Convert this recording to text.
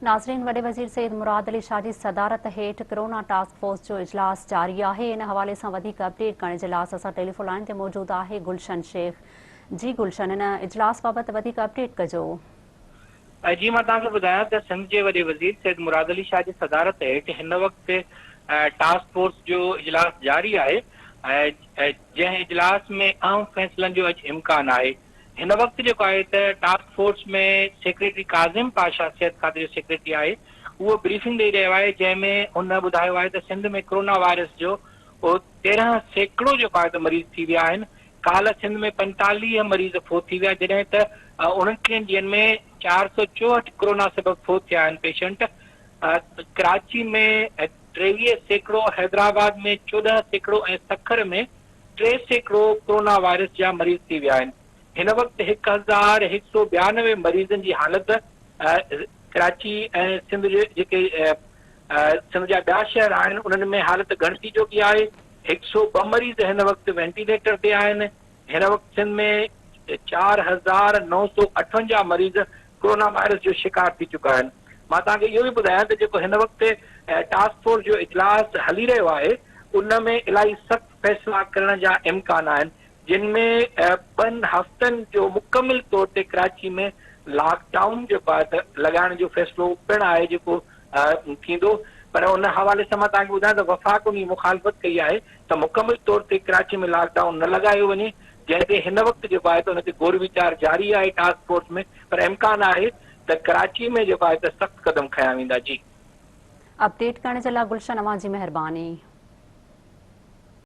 नाज़रीन, वॾे वज़ीर सईद मुराद अली शाह जी सदारत हेठि कोरोना टास्क फोर्स जो इजलास जारी आहे। इन हवाले सां वधीक अपडेट करण जे लाइ असां टेलीफोन लाइन ते मौजूदु आहे गुलशन शेख। जी गुलशन, इन इजलास बाबति वधीक अपडेट कजो। जी, मां तव्हांखे ॿुधायां त सिंध जे वॾे वज़ीर सईद मुराद अली शाह जी सदारत हेठि हिन वक़्तु टास्क फोर्स जो इजलास जारी आहे ऐं जंहिं इजलास में अहम फ़ैसिलनि जो अॼु इम्कान आहे। हिन वक़्तु जेको आहे त टास्क फोर्स में सेक्रेटरी काज़िम पाशा सिहत खाते जो सेक्रेटरी आहे, उहो ब्रीफिंग ॾेई रहियो आहे, जंहिंमें हुन ॿुधायो आहे त सिंध में कोरोना वायरस जो 13 सैकड़ो जेको आहे त मरीज़ थी विया आहिनि। काल्ह सिंध में 45 मरीज़ फोत थी विया, जॾहिं त 29 ॾींहंनि में 464 कोरोना सबबि फोत थिया आहिनि पेशेंट। कराची में 23 सैकड़ो, हैदराबाद में 14 सैकड़ो ऐं सखर में 3 सैकड़ो कोरोना वायरस जा मरीज़ थी विया आहिनि। हिन वक़्तु 1192 मरीज़नि जी हालत कराची ऐं सिंध जे जेके सिंध जा ॿिया शहर आहिनि उन्हनि में हालत गणती जोगी आहे। 102 मरीज़ हिन वक़्तु वेंटिलेटर ते आहिनि। हिन वक़्तु सिंध में 4958 मरीज़ कोरोना वायरस जो शिकार थी चुका आहिनि। मां तव्हांखे इहो बि ॿुधायां त जेको हिन वक़्तु टास्क फोर्स जो इजलास हली रहियो आहे, उन में इलाही सख़्तु फ़ैसिला करण जा इम्कान आहिनि, जिन में 2 हफ़्तनि जो मुकमिल तौर ते कराची में लॉकडाउन जेको आहे त लॻाइण जो फ़ैसिलो पिणु आहे जेको थींदो। पर उन हवाले सां मां तव्हांखे ॿुधायां त वफ़ाक़ उन जी मुखालफ़त कई आहे त मुकमिल तौर ते कराची में लॉकडाउन न लॻायो वञे, जंहिं ते हिन वक़्तु जेको आहे त हुन ते गौर वीचार जारी आहे टास्क फोर्स में। पर इम्कान आहे त कराची में जेको आहे त सख़्तु क़दम खयां वेंदा। जी, अपडेट करण जे लाइ गुलशन, अव्हां जी महिरबानी।